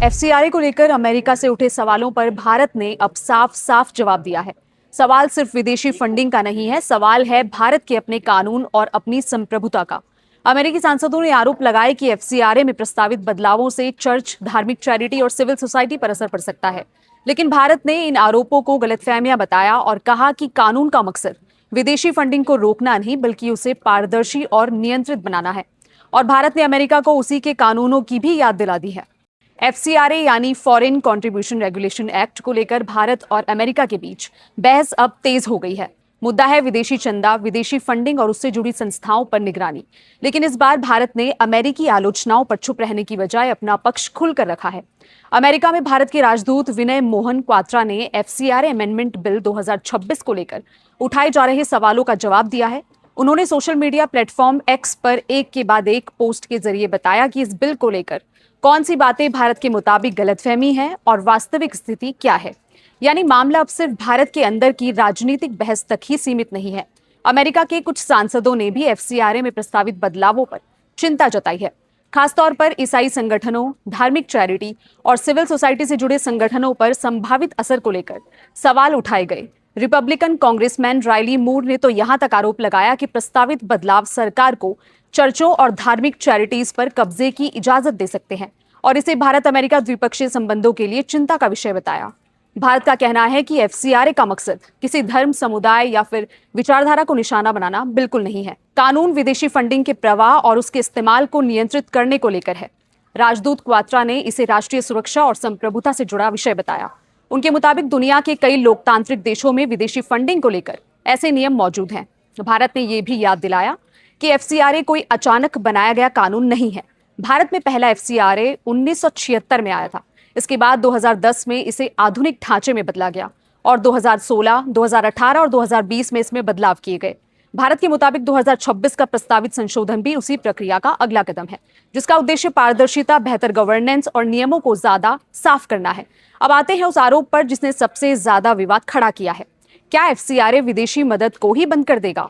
FCRA को लेकर America से उठे सवालों पर भारत ने अब साफ साफ जवाब दिया है। सवाल सिर्फ विदेशी फंडिंग का नहीं है, सवाल है भारत के अपने कानून और अपनी संप्रभुता का। अमेरिकी सांसदों ने आरोप लगाए कि एफसीआरए में प्रस्तावित बदलावों से चर्च, धार्मिक चैरिटी और सिविल सोसाइटी पर असर पड़ सकता है। लेकिन भारत ने इन आरोपों को गलतफहमियां बताया और कहा कि कानून का मकसद विदेशी फंडिंग को रोकना नहीं बल्कि उसे पारदर्शी और नियंत्रित बनाना है। और भारत ने अमेरिका को उसी के कानूनों की भी याद दिला दी है। एफसीआरए यानी फॉरेन कंट्रीब्यूशन रेगुलेशन एक्ट को लेकर भारत और अमेरिका के बीच बहस अब तेज हो गई है। मुद्दा है विदेशी चंदा, विदेशी फंडिंग और उससे जुड़ी संस्थाओं पर निगरानी। लेकिन इस बार भारत ने अमेरिकी आलोचनाओं पर चुप रहने की बजाय अपना पक्ष खुलकर रखा है। अमेरिका में भारत के राजदूत विनय मोहन क्वात्रा ने एफसीआरए अमेंडमेंट बिल 2026 को लेकर उठाए जा रहे सवालों का जवाब दिया है। उन्होंने सोशल मीडिया प्लेटफॉर्म एक्स पर एक के बाद एक पोस्ट के जरिए बताया कि इस बिल को लेकर कौन सी बातें भारत के मुताबिक गलतफहमी है और वास्तविक स्थिति क्या है। यानी मामला अब सिर्फ भारत के अंदर की राजनीतिक बहस तक ही सीमित नहीं है। अमेरिका के कुछ सांसदों ने भी एफसीआरए में प्रस्तावित बदलावों पर चिंता जताई है। खासतौर पर ईसाई संगठनों, धार्मिक चैरिटी और सिविल सोसाइटी से जुड़े संगठनों पर संभावित असर को लेकर सवाल उठाए गए। रिपब्लिकन कांग्रेसमैन राइली मूर ने तो यहां तक आरोप लगाया कि प्रस्तावित बदलाव सरकार को चर्चों और धार्मिक चैरिटीज पर कब्जे की इजाजत दे सकते हैं और इसे भारत अमेरिका द्विपक्षीय संबंधों के लिए चिंता का विषय बताया। भारत का कहना है कि एफसीआरए का मकसद किसी धर्म, समुदाय या फिर विचारधारा को निशाना बनाना बिल्कुल नहीं है। कानून विदेशी फंडिंग के प्रवाह और उसके इस्तेमाल को नियंत्रित करने को लेकर है। राजदूत क्वात्रा ने इसे राष्ट्रीय सुरक्षा और संप्रभुता से जुड़ा विषय बताया। उनके मुताबिक दुनिया के कई लोकतांत्रिक देशों में विदेशी फंडिंग को लेकर ऐसे नियम मौजूद हैं। भारत ने यह भी याद दिलाया कि एफसीआरए कोई अचानक बनाया गया कानून नहीं है। भारत में पहला एफसीआरए 1976 में आया था। इसके बाद 2010 में इसे आधुनिक ढांचे में बदला गया और 2016, 2018 और 2020 में इसमें बदलाव किए गए। भारत के मुताबिक 2026 का प्रस्तावित संशोधन भी उसी प्रक्रिया का अगला कदम है, जिसका उद्देश्य पारदर्शिता, बेहतर गवर्नेंस और नियमों को ज्यादा साफ करना है। अब आते हैं उस आरोप पर जिसने सबसे ज्यादा विवाद खड़ा किया है। क्या एफसीआरए विदेशी मदद को ही बंद कर देगा?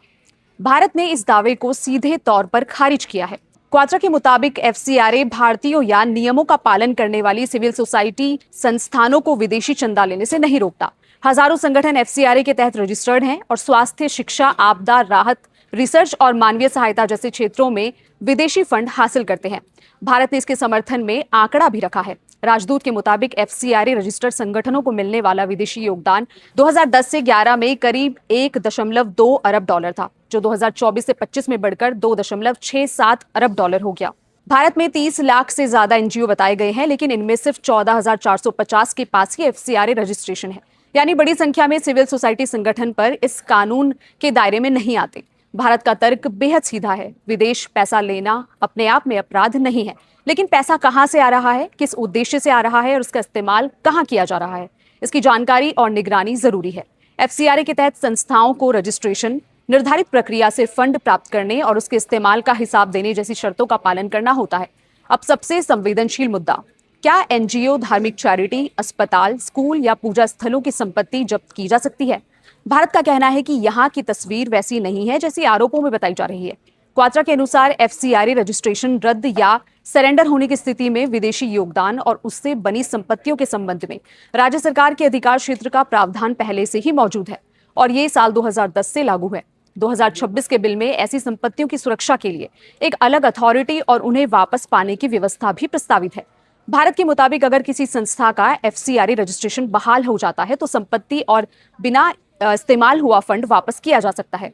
भारत ने इस दावे को सीधे तौर पर खारिज किया है। क्वात्रा के मुताबिक एफसीआरए भारतीयों या नियमों का पालन करने वाली सिविल सोसाइटी संस्थानों को विदेशी चंदा लेने से नहीं रोकता। हजारों संगठन एफसीआरए के तहत रजिस्टर्ड हैं और स्वास्थ्य, शिक्षा, आपदा राहत, रिसर्च और मानवीय सहायता जैसे क्षेत्रों में विदेशी फंड हासिल करते हैं। भारत ने इसके समर्थन में आंकड़ा भी रखा है। राजदूत के मुताबिक एफसीआरए रजिस्टर्ड संगठनों को मिलने वाला विदेशी योगदान 2010 से 11 में करीब 1.2 अरब डॉलर था, जो 2024 से 25 में बढ़कर 2.67 अरब डॉलर हो गया। भारत में 30 लाख से ज्यादा एनजीओ बताए गए हैं, लेकिन इनमें सिर्फ 14,450 के पास ही एफसीआरए रजिस्ट्रेशन है। यानी बड़ी संख्या में सिविल सोसाइटी संगठन पर इस कानून के दायरे में नहीं आते। भारत का तर्क बेहद सीधा है। विदेश पैसा लेना अपने आप में अपराध नहीं है, लेकिन पैसा कहां से आ रहा है, किस उद्देश्य से आ रहा है और उसका इस्तेमाल कहां किया जा रहा है, इसकी जानकारी और निगरानी जरूरी है। एफसीआरए के तहत संस्थाओं को रजिस्ट्रेशन, निर्धारित प्रक्रिया से फंड प्राप्त करने और उसके इस्तेमाल का हिसाब देने जैसी शर्तों का पालन करना होता है। अब सबसे संवेदनशील मुद्दा, क्या एनजीओ, धार्मिक चैरिटी, अस्पताल, स्कूल या पूजा स्थलों की संपत्ति जब्त की जा सकती है? भारत का कहना है कि यहाँ की तस्वीर वैसी नहीं है जैसी आरोपों में बताई जा रही है। क्वात्रा के अनुसार एफसीआरए रजिस्ट्रेशन रद्द या सरेंडर होने की स्थिति में विदेशी योगदान और उससे बनी संपत्तियों के संबंध में राज्य सरकार के अधिकार क्षेत्र का प्रावधान पहले से ही मौजूद है और ये साल 2010 से लागू है। 2026 के बिल में ऐसी संपत्तियों की सुरक्षा के लिए एक अलग अथॉरिटी और उन्हें वापस पाने की व्यवस्था भी प्रस्तावित है। भारत के मुताबिक अगर किसी संस्था का एफसीआरए रजिस्ट्रेशन बहाल हो जाता है तो संपत्ति और बिना इस्तेमाल हुआ फंड वापस किया जा सकता है।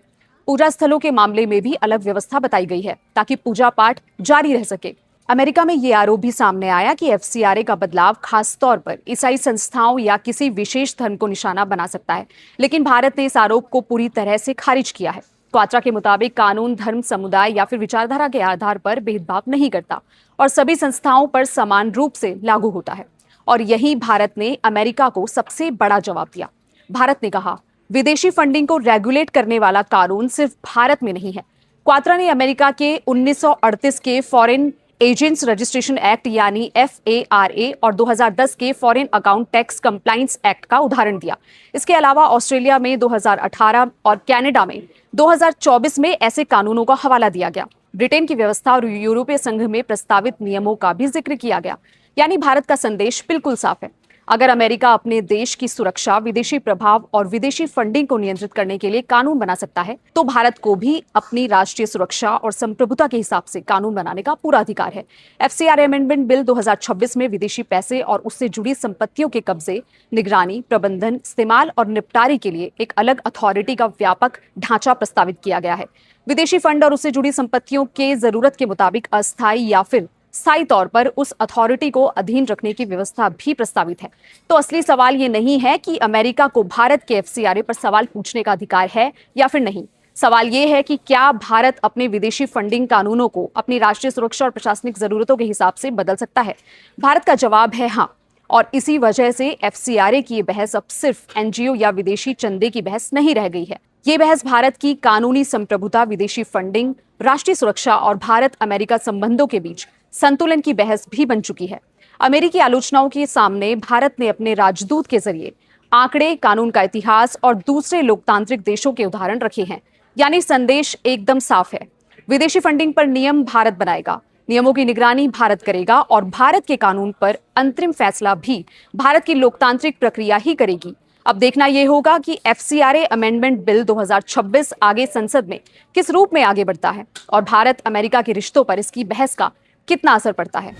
पूजा स्थलों के मामले में भी अलग व्यवस्था बताई गई है ताकि पूजा पाठ जारी रह सके। अमेरिका में ये आरोप भी सामने आया कि एफसीआरए का बदलाव खास तौर पर ईसाई संस्थाओं या किसी विशेष धर्म को निशाना बना सकता है, लेकिन भारत ने इस आरोप को पूरी तरह से खारिज किया है। क्वात्रा के मुताबिक कानून धर्म, समुदाय या फिर विचारधारा के आधार पर भेदभाव नहीं करता और सभी संस्थाओं पर समान रूप से लागू होता है। और यही भारत ने अमेरिका को सबसे बड़ा जवाब दिया। भारत ने कहा, विदेशी फंडिंग को रेगुलेट करने वाला कानून सिर्फ भारत में नहीं है। क्वात्रा ने अमेरिका के 1938 के फॉरेन एजेंट्स रजिस्ट्रेशन एक्ट यानी FARA और 2010 के foreign account tax compliance act का उदाहरण दिया। इसके अलावा ऑस्ट्रेलिया में 2018 और कनाडा में 2024 में ऐसे कानूनों का हवाला दिया गया। ब्रिटेन की व्यवस्था और यूरोपीय संघ में प्रस्तावित नियमों का भी जिक्र किया गया। यानी भारत का संदेश बिल्कुल साफ है। अगर अमेरिका अपने देश की सुरक्षा, विदेशी प्रभाव और विदेशी फंडिंग को नियंत्रित करने के लिए कानून बना सकता है, तो भारत को भी अपनी राष्ट्रीय सुरक्षा और संप्रभुता के हिसाब से कानून बनाने का पूरा अधिकार है। एफसीआरए अमेंडमेंट बिल 2026 में विदेशी पैसे और उससे जुड़ी संपत्तियों के कब्जे, निगरानी, प्रबंधन, इस्तेमाल और निपटारे के लिए एक अलग अथॉरिटी का व्यापक ढांचा प्रस्तावित किया गया है। विदेशी फंड और उससे जुड़ी संपत्तियों के जरूरत के मुताबिक अस्थायी या फिर स्थायी तौर पर उस अथॉरिटी को अधीन रखने की व्यवस्था भी प्रस्तावित है। तो असली सवाल ये नहीं है कि अमेरिका को भारत के एफसीआरए पर सवाल पूछने का अधिकार है या फिर नहीं। सवाल ये है कि क्या भारत अपने विदेशी फंडिंग कानूनों को अपनी राष्ट्रीय सुरक्षा और प्रशासनिक जरूरतों के हिसाब से बदल सकता है। भारत का जवाब है हाँ, और इसी वजह से एफसीआरए की ये बहस अब सिर्फ एनजीओ या विदेशी चंदे की बहस नहीं रह गई है। ये बहस भारत की कानूनी संप्रभुता, विदेशी फंडिंग, राष्ट्रीय सुरक्षा और भारत अमेरिका संबंधों के बीच संतुलन की बहस भी बन चुकी है। अमेरिकी आलोचनाओं के सामने भारत ने अपने राजदूत के जरिए आंकड़े, कानून का इतिहास और दूसरे लोकतांत्रिक देशों के उदाहरण रखे हैं। यानी संदेश एकदम साफ है, विदेशी फंडिंग पर नियम भारत बनाएगा, नियमों की निगरानी भारत करेगा और भारत के कानून पर अंतरिम फैसला भी भारत की लोकतांत्रिक प्रक्रिया ही करेगी। अब देखना यह होगा कि एफसीआरए अमेंडमेंट बिल 2026 आगे संसद में किस रूप में आगे बढ़ता है और भारत अमेरिका के रिश्तों पर इसकी बहस का कितना असर पड़ता है।